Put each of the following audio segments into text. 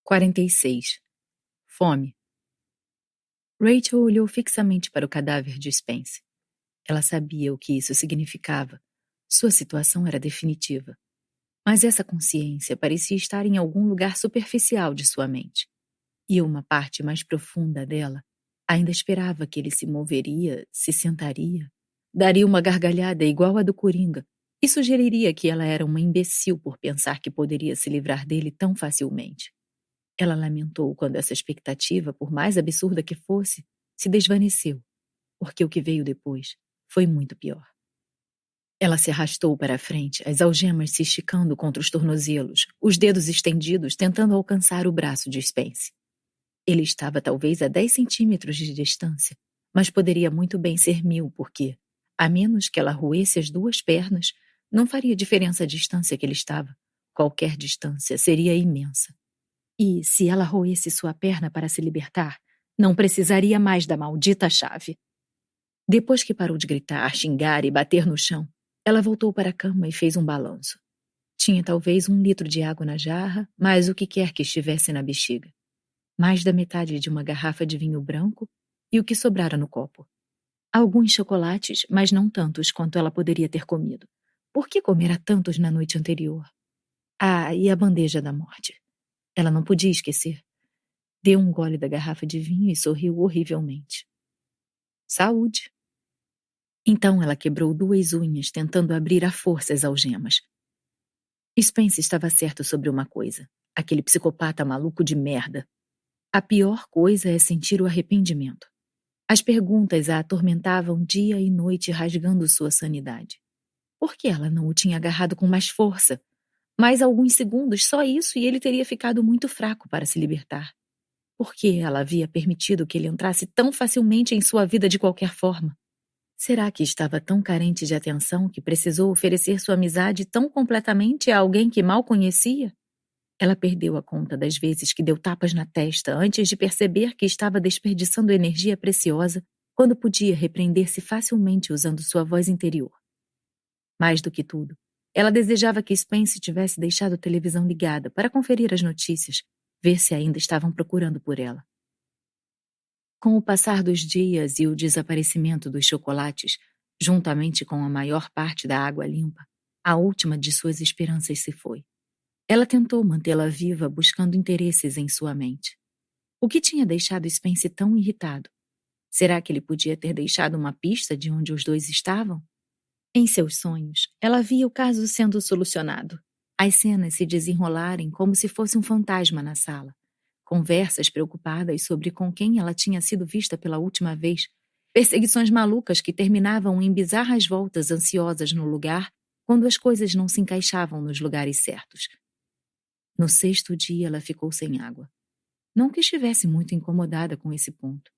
46. Fome. Rachel olhou fixamente para o cadáver de Spence. Ela sabia o que isso significava. Sua situação era definitiva. Mas essa consciência parecia estar em algum lugar superficial de sua mente. E uma parte mais profunda dela ainda esperava que ele se moveria, se sentaria, daria uma gargalhada igual a do Coringa e sugeriria que ela era uma imbecil por pensar que poderia se livrar dele tão facilmente. Ela lamentou quando essa expectativa, por mais absurda que fosse, se desvaneceu, porque o que veio depois foi muito pior. Ela se arrastou para a frente, as algemas se esticando contra os tornozelos, os dedos estendidos tentando alcançar o braço de Spence. Ele estava talvez a 10 centímetros de distância, mas poderia muito bem ser 1000, porque, a menos que ela roesse as duas pernas, não faria diferença a distância que ele estava. Qualquer distância seria imensa. E, se ela roesse sua perna para se libertar, não precisaria mais da maldita chave. Depois que parou de gritar, xingar e bater no chão, ela voltou para a cama e fez um balanço. Tinha talvez 1 litro de água na jarra, mais o que quer que estivesse na bexiga. Mais da metade de uma garrafa de vinho branco e o que sobrara no copo. Alguns chocolates, mas não tantos quanto ela poderia ter comido. Por que comera tantos na noite anterior? Ah, e a bandeja da morte. Ela não podia esquecer. Deu um gole da garrafa de vinho e sorriu horrivelmente. Saúde! Então ela quebrou 2 unhas tentando abrir à força as algemas. Spence estava certo sobre uma coisa. Aquele psicopata maluco de merda. A pior coisa é sentir o arrependimento. As perguntas a atormentavam dia e noite, rasgando sua sanidade. Por que ela não o tinha agarrado com mais força? Mais alguns segundos, só isso, e ele teria ficado muito fraco para se libertar. Por que ela havia permitido que ele entrasse tão facilmente em sua vida de qualquer forma? Será que estava tão carente de atenção que precisou oferecer sua amizade tão completamente a alguém que mal conhecia? Ela perdeu a conta das vezes que deu tapas na testa antes de perceber que estava desperdiçando energia preciosa quando podia repreender-se facilmente usando sua voz interior. Mais do que tudo, ela desejava que Spence tivesse deixado a televisão ligada para conferir as notícias, ver se ainda estavam procurando por ela. Com o passar dos dias e o desaparecimento dos chocolates, juntamente com a maior parte da água limpa, a última de suas esperanças se foi. Ela tentou mantê-la viva buscando interesses em sua mente. O que tinha deixado Spence tão irritado? Será que ele podia ter deixado uma pista de onde os dois estavam? Em seus sonhos, ela via o caso sendo solucionado. As cenas se desenrolarem como se fosse um fantasma na sala. Conversas preocupadas sobre com quem ela tinha sido vista pela última vez. Perseguições malucas que terminavam em bizarras voltas ansiosas no lugar quando as coisas não se encaixavam nos lugares certos. No 6º dia, ela ficou sem água. Não que estivesse muito incomodada com esse ponto.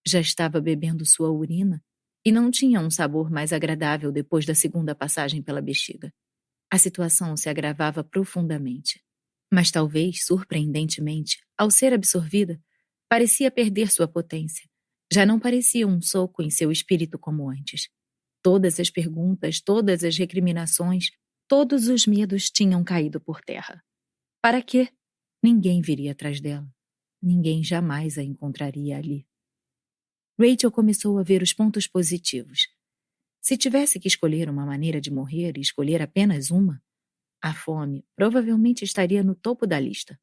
Já estava bebendo sua urina e não tinha um sabor mais agradável depois da 2ª passagem pela bexiga. A situação se agravava profundamente. Mas talvez, surpreendentemente, ao ser absorvida, parecia perder sua potência. Já não parecia um soco em seu espírito como antes. Todas as perguntas, todas as recriminações, todos os medos tinham caído por terra. Para quê? Ninguém viria atrás dela. Ninguém jamais a encontraria ali. Rachel começou a ver os pontos positivos. Se tivesse que escolher uma maneira de morrer e escolher apenas uma, a fome provavelmente estaria no topo da lista.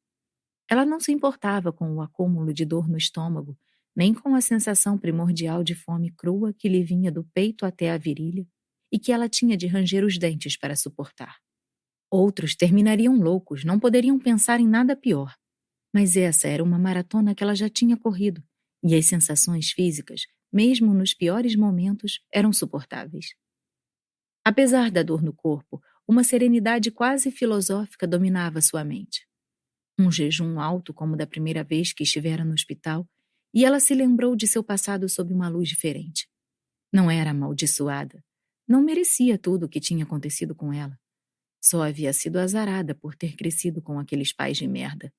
Ela não se importava com o acúmulo de dor no estômago, nem com a sensação primordial de fome crua que lhe vinha do peito até a virilha e que ela tinha de ranger os dentes para suportar. Outros terminariam loucos, não poderiam pensar em nada pior. Mas essa era uma maratona que ela já tinha corrido, e as sensações físicas, mesmo nos piores momentos, eram suportáveis. Apesar da dor no corpo, uma serenidade quase filosófica dominava sua mente. Um jejum alto como da primeira vez que estivera no hospital, e ela se lembrou de seu passado sob uma luz diferente. Não era amaldiçoada. Não merecia tudo o que tinha acontecido com ela. Só havia sido azarada por ter crescido com aqueles pais de merda.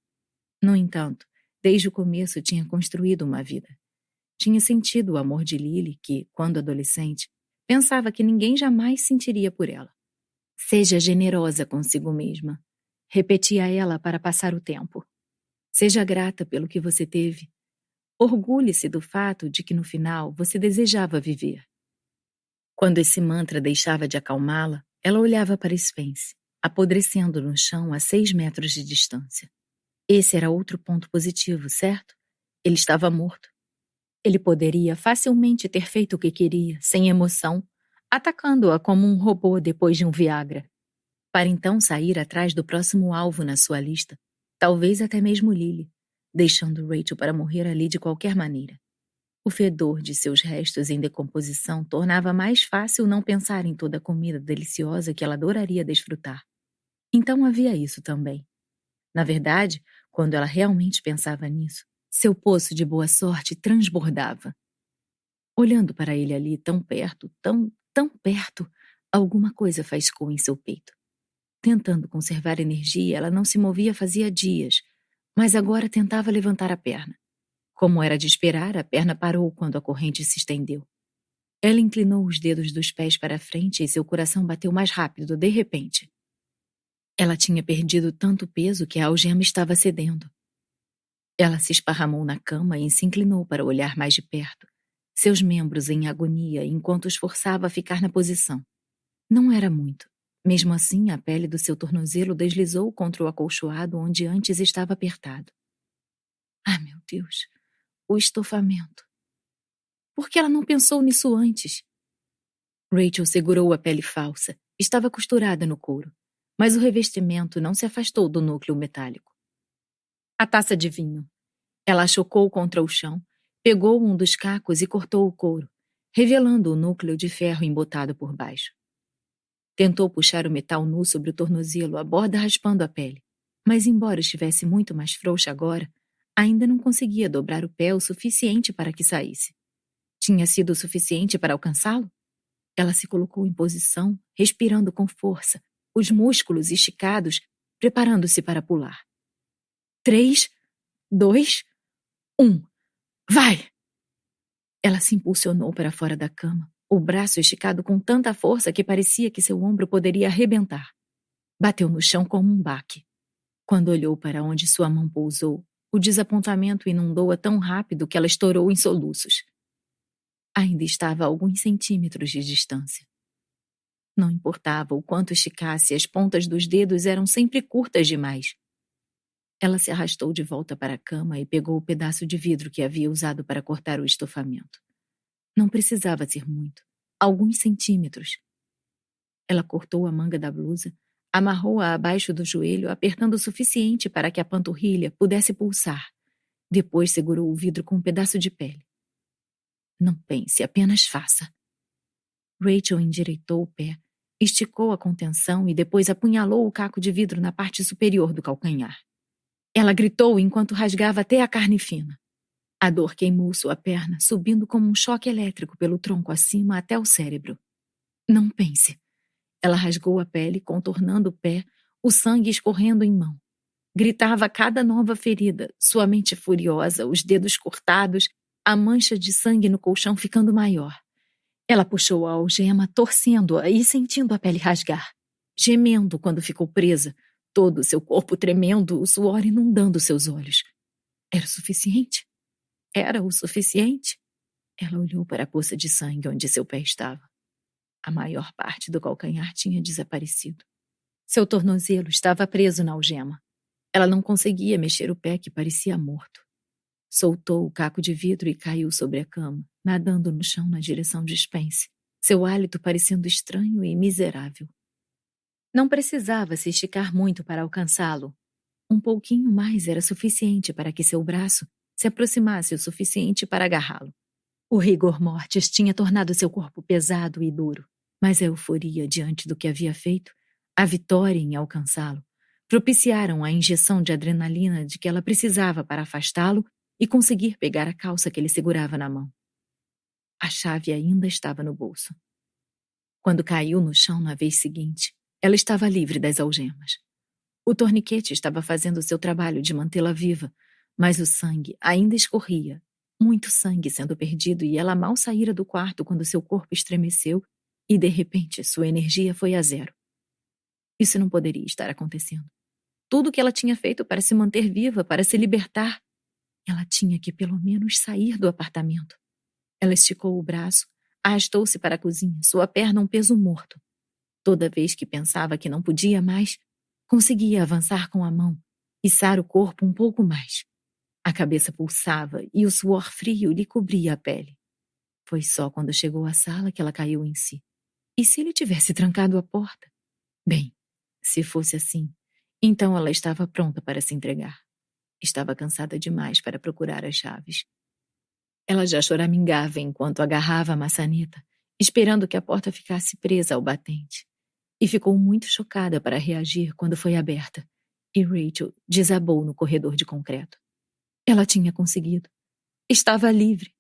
No entanto, desde o começo tinha construído uma vida. Tinha sentido o amor de Lily que, quando adolescente, pensava que ninguém jamais sentiria por ela. Seja generosa consigo mesma, repetia ela para passar o tempo. Seja grata pelo que você teve. Orgulhe-se do fato de que no final você desejava viver. Quando esse mantra deixava de acalmá-la, ela olhava para Spence, apodrecendo no chão a 6 metros de distância. Esse era outro ponto positivo, certo? Ele estava morto. Ele poderia facilmente ter feito o que queria, sem emoção, atacando-a como um robô depois de um Viagra, para então sair atrás do próximo alvo na sua lista, talvez até mesmo Lily, deixando Rachel para morrer ali de qualquer maneira. O fedor de seus restos em decomposição tornava mais fácil não pensar em toda a comida deliciosa que ela adoraria desfrutar. Então havia isso também. Na verdade, quando ela realmente pensava nisso, seu poço de boa sorte transbordava. Olhando para ele ali tão perto, tão perto, alguma coisa faiscou em seu peito. Tentando conservar energia, ela não se movia fazia dias, mas agora tentava levantar a perna. Como era de esperar, a perna parou quando a corrente se estendeu. Ela inclinou os dedos dos pés para frente e seu coração bateu mais rápido, de repente. Ela tinha perdido tanto peso que a algema estava cedendo. Ela se esparramou na cama e se inclinou para olhar mais de perto, seus membros em agonia enquanto os forçava a ficar na posição. Não era muito. Mesmo assim, a pele do seu tornozelo deslizou contra o acolchoado onde antes estava apertado. Ah, meu Deus! O estofamento. Por que ela não pensou nisso antes? Rachel segurou a pele falsa. Estava costurada no couro, mas o revestimento não se afastou do núcleo metálico. A taça de vinho. Ela a chocou contra o chão, pegou um dos cacos e cortou o couro, revelando o núcleo de ferro embotado por baixo. Tentou puxar o metal nu sobre o tornozelo, a borda raspando a pele, mas embora estivesse muito mais frouxa agora, ainda não conseguia dobrar o pé o suficiente para que saísse. Tinha sido o suficiente para alcançá-lo? Ela se colocou em posição, respirando com força, os músculos esticados, preparando-se para pular. 3, 2, 1. Vai! Ela se impulsionou para fora da cama, o braço esticado com tanta força que parecia que seu ombro poderia arrebentar. Bateu no chão como um baque. Quando olhou para onde sua mão pousou, o desapontamento inundou-a tão rápido que ela estourou em soluços. Ainda estava a alguns centímetros de distância. Não importava o quanto esticasse, as pontas dos dedos eram sempre curtas demais. Ela se arrastou de volta para a cama e pegou o pedaço de vidro que havia usado para cortar o estofamento. Não precisava ser muito. Alguns centímetros. Ela cortou a manga da blusa, amarrou-a abaixo do joelho, apertando o suficiente para que a panturrilha pudesse pulsar. Depois segurou o vidro com um pedaço de pele. Não pense, apenas faça. Rachel endireitou o pé, esticou a contenção e depois apunhalou o caco de vidro na parte superior do calcanhar. Ela gritou enquanto rasgava até a carne fina. A dor queimou sua perna, subindo como um choque elétrico pelo tronco acima até o cérebro. Não pense. Ela rasgou a pele, contornando o pé, o sangue escorrendo em mão. Gritava a cada nova ferida, sua mente furiosa, os dedos cortados, a mancha de sangue no colchão ficando maior. Ela puxou a algema, torcendo-a e sentindo a pele rasgar. Gemendo quando ficou presa, todo o seu corpo tremendo, o suor inundando seus olhos. Era o suficiente? Era o suficiente? Ela olhou para a poça de sangue onde seu pé estava. A maior parte do calcanhar tinha desaparecido. Seu tornozelo estava preso na algema. Ela não conseguia mexer o pé que parecia morto. Soltou o caco de vidro e caiu sobre a cama, nadando no chão na direção de Spence, seu hálito parecendo estranho e miserável. Não precisava se esticar muito para alcançá-lo. Um pouquinho mais era suficiente para que seu braço se aproximasse o suficiente para agarrá-lo. O rigor mortis tinha tornado seu corpo pesado e duro, mas a euforia diante do que havia feito, a vitória em alcançá-lo, propiciaram a injeção de adrenalina de que ela precisava para afastá-lo e conseguir pegar a calça que ele segurava na mão. A chave ainda estava no bolso. Quando caiu no chão na vez seguinte, ela estava livre das algemas. O torniquete estava fazendo seu trabalho de mantê-la viva, mas o sangue ainda escorria, muito sangue sendo perdido, e ela mal saíra do quarto quando seu corpo estremeceu e, de repente, sua energia foi a zero. Isso não poderia estar acontecendo. tudo o que ela tinha feito para se manter viva, para se libertar. Ela tinha que pelo menos sair do apartamento. Ela esticou o braço, arrastou-se para a cozinha, sua perna um peso morto. Toda vez que pensava que não podia mais, conseguia avançar com a mão, içar o corpo um pouco mais. A cabeça pulsava e o suor frio lhe cobria a pele. Foi só quando chegou à sala que ela caiu em si. E se ele tivesse trancado a porta? Bem, se fosse assim, então ela estava pronta para se entregar. Estava cansada demais para procurar as chaves. Ela já choramingava enquanto agarrava a maçaneta, esperando que a porta ficasse presa ao batente. E ficou muito chocada para reagir quando foi aberta, e Rachel desabou no corredor de concreto. Ela tinha conseguido. Estava livre,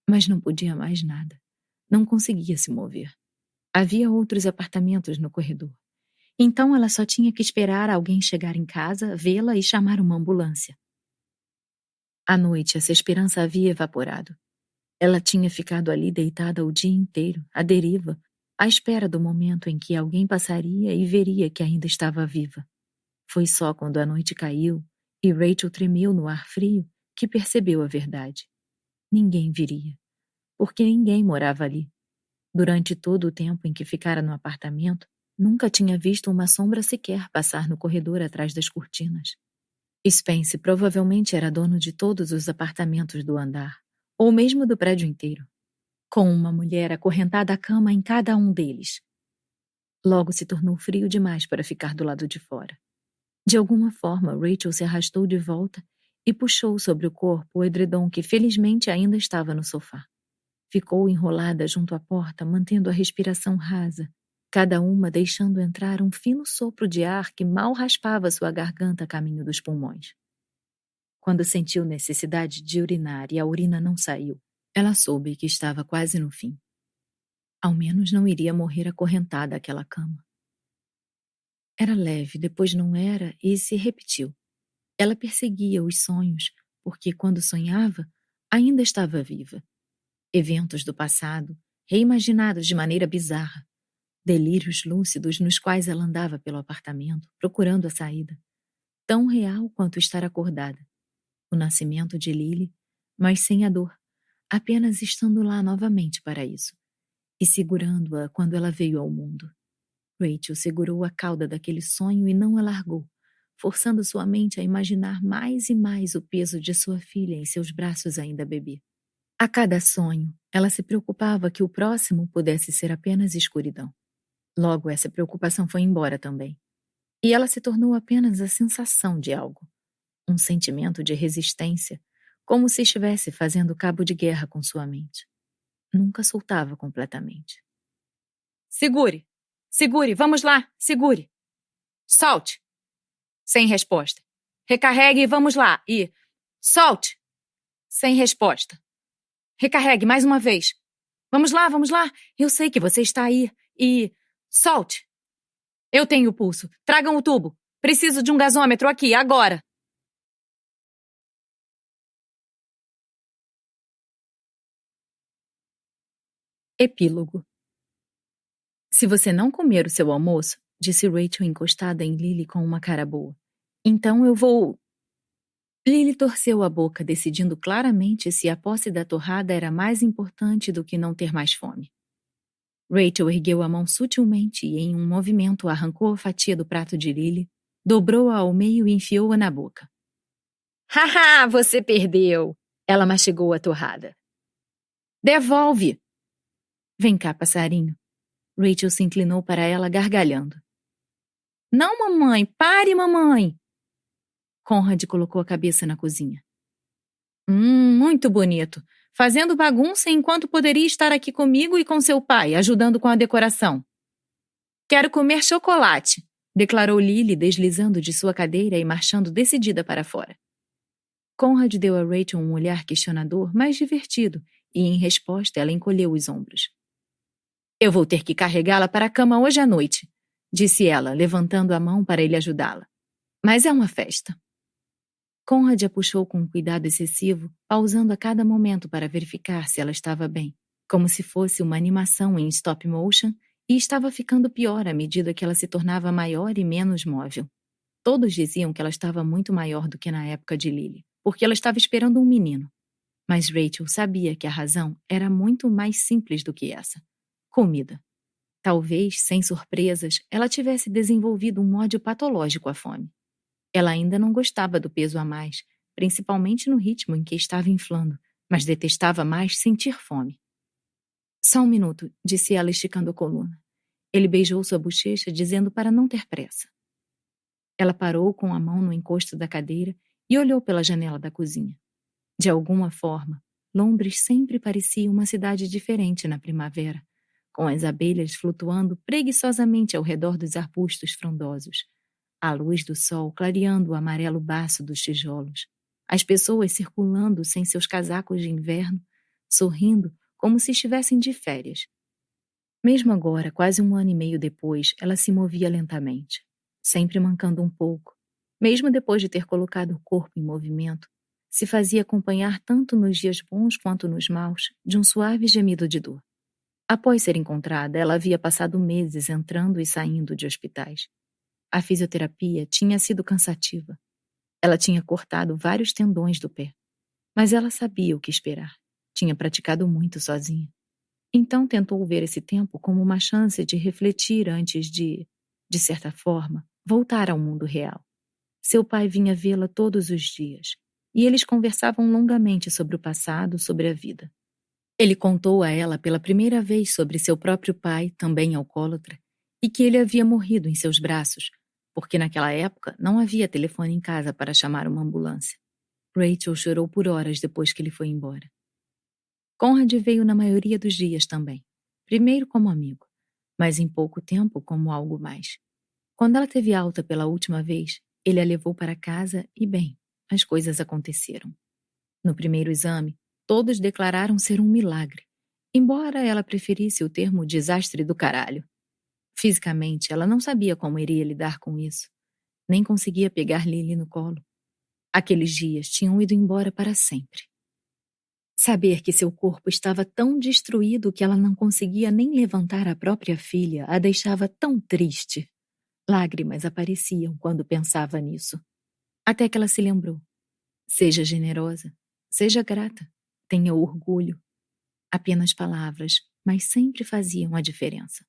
mas não podia mais nada. Não conseguia se mover. Havia outros apartamentos no corredor. Então ela só tinha que esperar alguém chegar em casa, vê-la e chamar uma ambulância. À noite, essa esperança havia evaporado. Ela tinha ficado ali deitada o dia inteiro, à deriva, à espera do momento em que alguém passaria e veria que ainda estava viva. Foi só quando a noite caiu e Rachel tremeu no ar frio que percebeu a verdade. Ninguém viria, porque ninguém morava ali. Durante todo o tempo em que ficara no apartamento, nunca tinha visto uma sombra sequer passar no corredor atrás das cortinas. Spence provavelmente era dono de todos os apartamentos do andar, ou mesmo do prédio inteiro, com uma mulher acorrentada à cama em cada um deles. Logo se tornou frio demais para ficar do lado de fora. De alguma forma, Rachel se arrastou de volta e puxou sobre o corpo o edredom que felizmente ainda estava no sofá. Ficou enrolada junto à porta, mantendo a respiração rasa, cada uma deixando entrar um fino sopro de ar que mal raspava sua garganta a caminho dos pulmões. Quando sentiu necessidade de urinar e a urina não saiu, ela soube que estava quase no fim. Ao menos não iria morrer acorrentada àquela cama. Era leve, depois não era, e se repetiu. Ela perseguia os sonhos, porque quando sonhava, ainda estava viva. Eventos do passado, reimaginados de maneira bizarra. Delírios lúcidos nos quais ela andava pelo apartamento, procurando a saída. Tão real quanto estar acordada. O nascimento de Lily, mas sem a dor, apenas estando lá novamente para isso. E segurando-a quando ela veio ao mundo. Rachel segurou a cauda daquele sonho e não a largou, forçando sua mente a imaginar mais e mais o peso de sua filha em seus braços ainda bebê. A cada sonho, ela se preocupava que o próximo pudesse ser apenas escuridão. Logo, essa preocupação foi embora também. E ela se tornou apenas a sensação de algo. Um sentimento de resistência, como se estivesse fazendo cabo de guerra com sua mente. Nunca soltava completamente. Segure! Segure! Vamos lá! Segure! Solte! Sem resposta. Recarregue e vamos lá! E... solte! Sem resposta. Recarregue mais uma vez. Vamos lá, vamos lá! Eu sei que você está aí. E... solte! Eu tenho o pulso. Tragam o tubo. Preciso de um gasômetro aqui, agora! Epílogo. Se você não comer o seu almoço, disse Rachel encostada em Lily com uma cara boa, então eu vou... Lily torceu a boca, decidindo claramente se a posse da torrada era mais importante do que não ter mais fome. Rachel ergueu a mão sutilmente e, em um movimento, arrancou a fatia do prato de Lily, dobrou-a ao meio e enfiou-a na boca. Haha, você perdeu! Ela mastigou a torrada. Devolve! Vem cá, passarinho. Rachel se inclinou para ela gargalhando. Não, mamãe! Pare, mamãe! Conrad colocou a cabeça na cozinha. Muito bonito. Fazendo bagunça enquanto poderia estar aqui comigo e com seu pai, ajudando com a decoração. Quero comer chocolate, declarou Lily, deslizando de sua cadeira e marchando decidida para fora. Conrad deu a Rachel um olhar questionador, mas divertido, e em resposta ela encolheu os ombros. Eu vou ter que carregá-la para a cama hoje à noite, disse ela, levantando a mão para ele ajudá-la. Mas é uma festa. Conrad a puxou com um cuidado excessivo, pausando a cada momento para verificar se ela estava bem, como se fosse uma animação em stop motion, e estava ficando pior à medida que ela se tornava maior e menos móvel. Todos diziam que ela estava muito maior do que na época de Lily, porque ela estava esperando um menino. Mas Rachel sabia que a razão era muito mais simples do que essa: comida. Talvez, sem surpresas, ela tivesse desenvolvido um ódio patológico à fome. Ela ainda não gostava do peso a mais, principalmente no ritmo em que estava inflando, mas detestava mais sentir fome. Só um minuto, disse ela esticando a coluna. Ele beijou sua bochecha, dizendo para não ter pressa. Ela parou com a mão no encosto da cadeira e olhou pela janela da cozinha. De alguma forma, Londres sempre parecia uma cidade diferente na primavera, com as abelhas flutuando preguiçosamente ao redor dos arbustos frondosos, a luz do sol clareando o amarelo baço dos tijolos, as pessoas circulando sem seus casacos de inverno, sorrindo como se estivessem de férias. Mesmo agora, quase um ano e meio depois, ela se movia lentamente, sempre mancando um pouco. Mesmo depois de ter colocado o corpo em movimento, se fazia acompanhar tanto nos dias bons quanto nos maus de um suave gemido de dor. Após ser encontrada, ela havia passado meses entrando e saindo de hospitais. A fisioterapia tinha sido cansativa. Ela tinha cortado vários tendões do pé. Mas ela sabia o que esperar. Tinha praticado muito sozinha. Então tentou ver esse tempo como uma chance de refletir antes de certa forma, voltar ao mundo real. Seu pai vinha vê-la todos os dias, e eles conversavam longamente sobre o passado, sobre a vida. Ele contou a ela pela primeira vez sobre seu próprio pai, também alcoólatra, e que ele havia morrido em seus braços, porque naquela época não havia telefone em casa para chamar uma ambulância. Rachel chorou por horas depois que ele foi embora. Conrad veio na maioria dos dias também, primeiro como amigo, mas em pouco tempo como algo mais. Quando ela teve alta pela última vez, ele a levou para casa e, bem, as coisas aconteceram. No primeiro exame, todos declararam ser um milagre, embora ela preferisse o termo desastre do caralho. Fisicamente, ela não sabia como iria lidar com isso. Nem conseguia pegar Lily no colo. Aqueles dias tinham ido embora para sempre. Saber que seu corpo estava tão destruído que ela não conseguia nem levantar a própria filha a deixava tão triste. Lágrimas apareciam quando pensava nisso. Até que ela se lembrou. Seja generosa, seja grata, tenha orgulho. Apenas palavras, mas sempre faziam a diferença.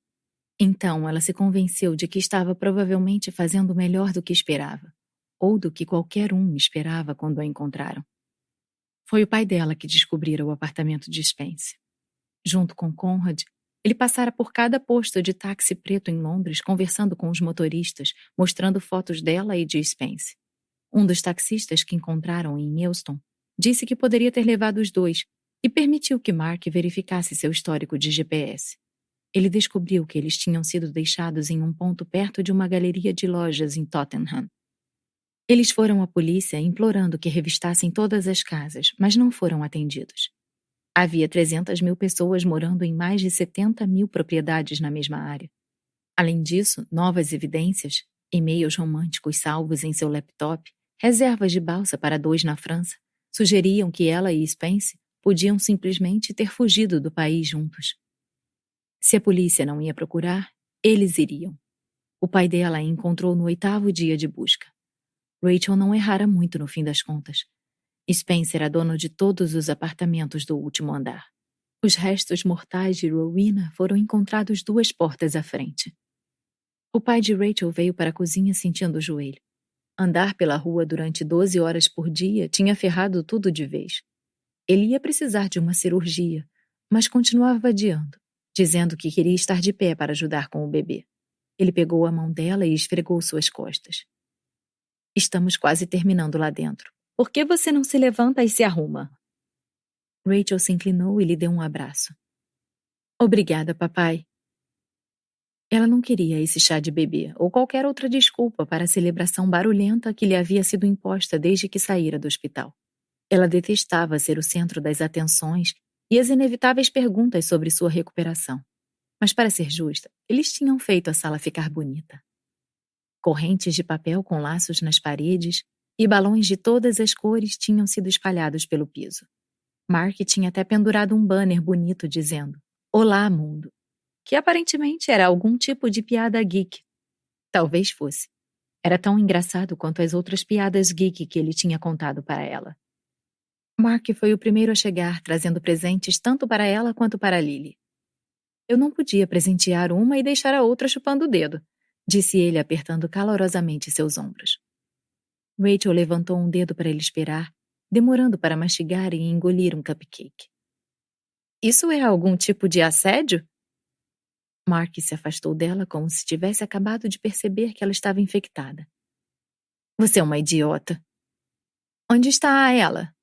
Então ela se convenceu de que estava provavelmente fazendo melhor do que esperava, ou do que qualquer um esperava quando a encontraram. Foi o pai dela que descobrira o apartamento de Spence. Junto com Conrad, ele passara por cada posto de táxi preto em Londres conversando com os motoristas, mostrando fotos dela e de Spence. Um dos taxistas que encontraram em Euston disse que poderia ter levado os dois e permitiu que Mark verificasse seu histórico de GPS. Ele descobriu que eles tinham sido deixados em um ponto perto de uma galeria de lojas em Tottenham. Eles foram à polícia implorando que revistassem todas as casas, mas não foram atendidos. Havia 300.000 pessoas morando em mais de 70.000 propriedades na mesma área. Além disso, novas evidências, e-mails românticos salvos em seu laptop, reservas de balsa para 2 na França, sugeriam que ela e Spence podiam simplesmente ter fugido do país juntos. Se a polícia não ia procurar, eles iriam. O pai dela a encontrou no 8º dia de busca. Rachel não errara muito no fim das contas. Spence era dono de todos os apartamentos do último andar. Os restos mortais de Rowena foram encontrados 2 portas à frente. O pai de Rachel veio para a cozinha sentindo o joelho. Andar pela rua durante 12 horas por dia tinha ferrado tudo de vez. Ele ia precisar de uma cirurgia, mas continuava adiando, dizendo que queria estar de pé para ajudar com o bebê. Ele pegou a mão dela e esfregou suas costas. Estamos quase terminando lá dentro. Por que você não se levanta e se arruma? Rachel se inclinou e lhe deu um abraço. Obrigada, papai. Ela não queria esse chá de bebê ou qualquer outra desculpa para a celebração barulhenta que lhe havia sido imposta desde que saíra do hospital. Ela detestava ser o centro das atenções e as inevitáveis perguntas sobre sua recuperação. Mas, para ser justa, eles tinham feito a sala ficar bonita. Correntes de papel com laços nas paredes e balões de todas as cores tinham sido espalhados pelo piso. Mark tinha até pendurado um banner bonito dizendo "Olá, mundo", que aparentemente era algum tipo de piada geek. Talvez fosse. Era tão engraçado quanto as outras piadas geek que ele tinha contado para ela. Mark foi o primeiro a chegar, trazendo presentes tanto para ela quanto para Lily. Eu não podia presentear uma e deixar a outra chupando o dedo, disse ele apertando calorosamente seus ombros. Rachel levantou um dedo para ele esperar, demorando para mastigar e engolir um cupcake. Isso é algum tipo de assédio? Mark se afastou dela como se tivesse acabado de perceber que ela estava infectada. Você é uma idiota. Onde está ela?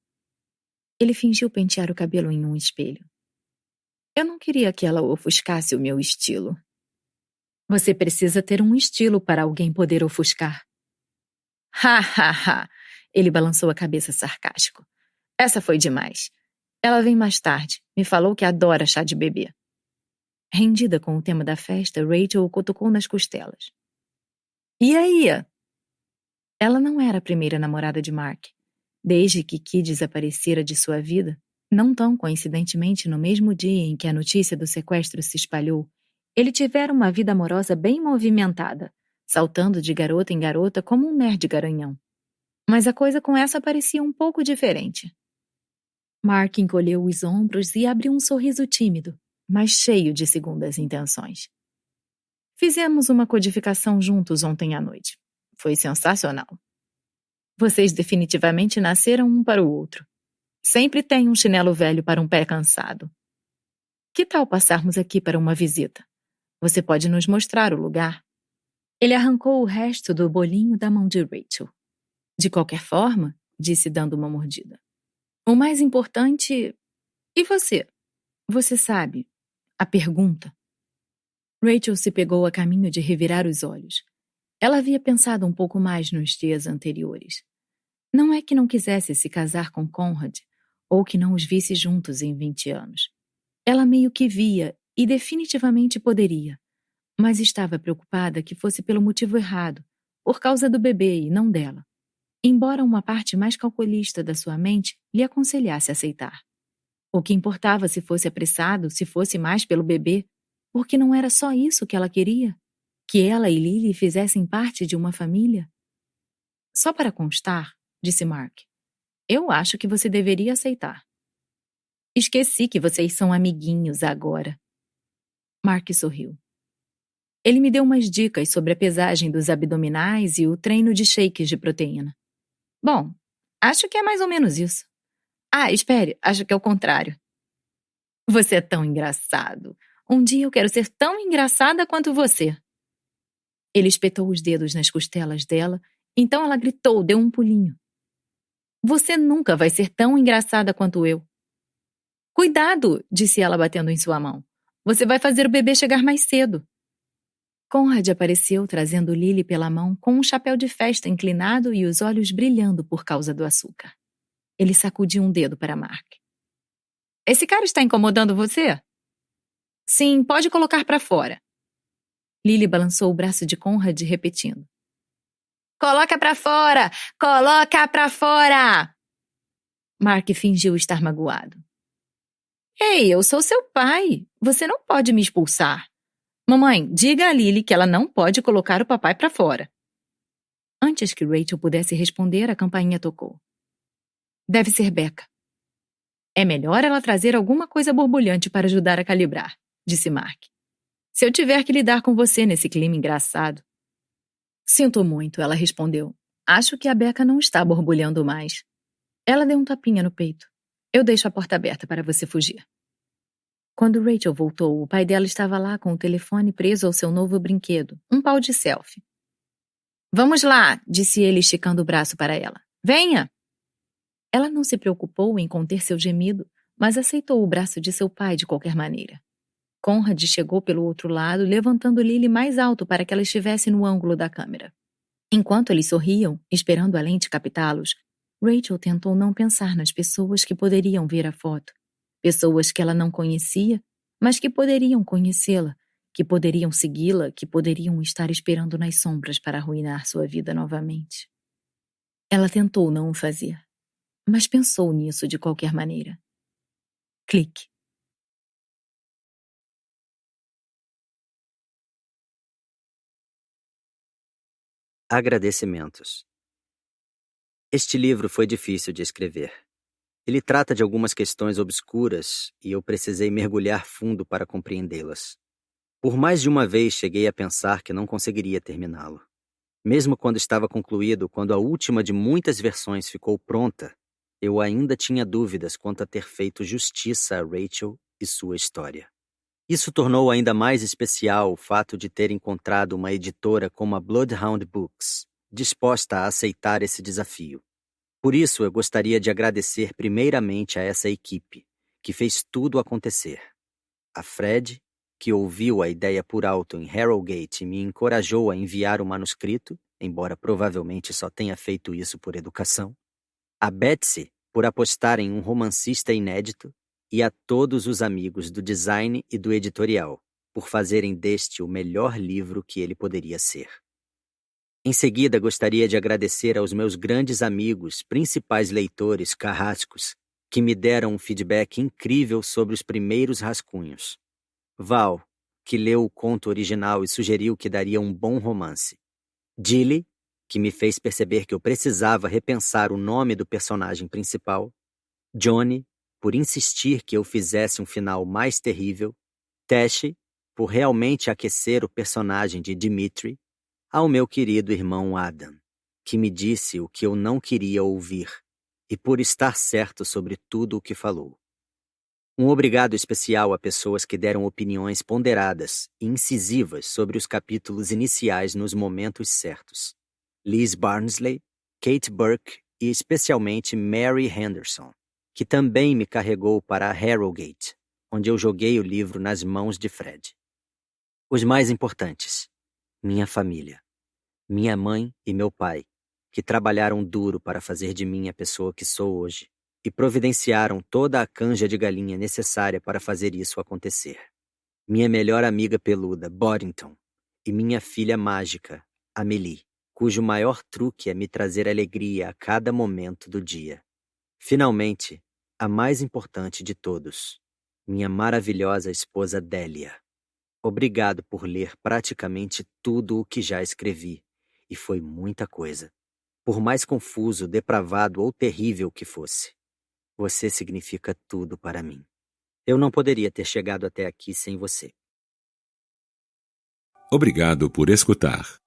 Ele fingiu pentear o cabelo em um espelho. Eu não queria que ela ofuscasse o meu estilo. Você precisa ter um estilo para alguém poder ofuscar. Ha, ha, ha! Ele balançou a cabeça sarcástico. Essa foi demais. Ela vem mais tarde. Me falou que adora chá de bebê. Rendida com o tema da festa, Rachel o cutucou nas costelas. E aí? Ela não era a primeira namorada de Mark. Desde que Key desaparecera de sua vida, não tão coincidentemente no mesmo dia em que a notícia do sequestro se espalhou, ele tivera uma vida amorosa bem movimentada, saltando de garota em garota como um nerd garanhão. Mas a coisa com essa parecia um pouco diferente. Mark encolheu os ombros e abriu um sorriso tímido, mas cheio de segundas intenções. Fizemos uma codificação juntos ontem à noite. Foi sensacional. Vocês definitivamente nasceram um para o outro. Sempre tem um chinelo velho para um pé cansado. Que tal passarmos aqui para uma visita? Você pode nos mostrar o lugar? Ele arrancou o resto do bolinho da mão de Rachel. De qualquer forma, disse dando uma mordida. O mais importante... E você? Você sabe, a pergunta. Rachel se pegou a caminho de revirar os olhos. Ela havia pensado um pouco mais nos dias anteriores. Não é que não quisesse se casar com Conrad, ou que não os visse juntos em 20 anos. Ela meio que via, e definitivamente poderia, mas estava preocupada que fosse pelo motivo errado, por causa do bebê e não dela. Embora uma parte mais calculista da sua mente lhe aconselhasse aceitar. O que importava se fosse apressado, se fosse mais pelo bebê, porque não era só isso que ela queria? Que ela e Lily fizessem parte de uma família? Só para constar, disse Mark, eu acho que você deveria aceitar. Esqueci que vocês são amiguinhos agora. Mark sorriu. Ele me deu umas dicas sobre a pesagem dos abdominais e o treino de shakes de proteína. Bom, acho que é mais ou menos isso. Ah, espere, acho que é o contrário. Você é tão engraçado. Um dia eu quero ser tão engraçada quanto você. Ele espetou os dedos nas costelas dela, então ela gritou, deu um pulinho. Você nunca vai ser tão engraçada quanto eu. Cuidado, disse ela batendo em sua mão. Você vai fazer o bebê chegar mais cedo. Conrad apareceu trazendo Lily pela mão com um chapéu de festa inclinado e os olhos brilhando por causa do açúcar. Ele sacudiu um dedo para Mark. Esse cara está incomodando você? Sim, pode colocar para fora. Lily balançou o braço de Conrad repetindo. Coloca para fora! Coloca para fora! Mark fingiu estar magoado. Ei, eu sou seu pai. Você não pode me expulsar. Mamãe, diga a Lily que ela não pode colocar o papai para fora. Antes que Rachel pudesse responder, a campainha tocou. Deve ser Becca. É melhor ela trazer alguma coisa borbulhante para ajudar a calibrar, disse Mark. Se eu tiver que lidar com você nesse clima engraçado. Sinto muito, ela respondeu. Acho que a Becca não está borbulhando mais. Ela deu um tapinha no peito. Eu deixo a porta aberta para você fugir. Quando Rachel voltou, o pai dela estava lá com o telefone preso ao seu novo brinquedo, um pau de selfie. Vamos lá, disse ele esticando o braço para ela. Venha! Ela não se preocupou em conter seu gemido, mas aceitou o braço de seu pai de qualquer maneira. Conrad chegou pelo outro lado, levantando Lily mais alto para que ela estivesse no ângulo da câmera. Enquanto eles sorriam, esperando a lente captá-los, Rachel tentou não pensar nas pessoas que poderiam ver a foto. Pessoas que ela não conhecia, mas que poderiam conhecê-la, que poderiam segui-la, que poderiam estar esperando nas sombras para arruinar sua vida novamente. Ela tentou não o fazer, mas pensou nisso de qualquer maneira. Clique. Agradecimentos. Este livro foi difícil de escrever. Ele trata de algumas questões obscuras e eu precisei mergulhar fundo para compreendê-las. Por mais de uma vez cheguei a pensar que não conseguiria terminá-lo. Mesmo quando estava concluído, quando a última de muitas versões ficou pronta, eu ainda tinha dúvidas quanto a ter feito justiça a Rachel e sua história. Isso tornou ainda mais especial o fato de ter encontrado uma editora como a Bloodhound Books, disposta a aceitar esse desafio. Por isso, eu gostaria de agradecer primeiramente a essa equipe, que fez tudo acontecer. A Fred, que ouviu a ideia por alto em Harrogate e me encorajou a enviar o manuscrito, embora provavelmente só tenha feito isso por educação. A Betsy, por apostar em um romancista inédito. E a todos os amigos do design e do editorial, por fazerem deste o melhor livro que ele poderia ser. Em seguida, gostaria de agradecer aos meus grandes amigos, principais leitores carrascos, que me deram um feedback incrível sobre os primeiros rascunhos. Val, que leu o conto original e sugeriu que daria um bom romance. Jilly, que me fez perceber que eu precisava repensar o nome do personagem principal. Johnny, por insistir que eu fizesse um final mais terrível. Tash, por realmente aquecer o personagem de Dimitri. Ao meu querido irmão Adam, que me disse o que eu não queria ouvir, e por estar certo sobre tudo o que falou. Um obrigado especial a pessoas que deram opiniões ponderadas e incisivas sobre os capítulos iniciais nos momentos certos. Liz Barnsley, Kate Burke e especialmente Mary Henderson, que também me carregou para a Harrogate, onde eu joguei o livro nas mãos de Fred. Os mais importantes, minha família, minha mãe e meu pai, que trabalharam duro para fazer de mim a pessoa que sou hoje, e providenciaram toda a canja de galinha necessária para fazer isso acontecer. Minha melhor amiga peluda, Boddington, e minha filha mágica, Amelie, cujo maior truque é me trazer alegria a cada momento do dia. Finalmente, a mais importante de todos, minha maravilhosa esposa Délia. Obrigado por ler praticamente tudo o que já escrevi, e foi muita coisa. Por mais confuso, depravado ou terrível que fosse, você significa tudo para mim. Eu não poderia ter chegado até aqui sem você. Obrigado por escutar.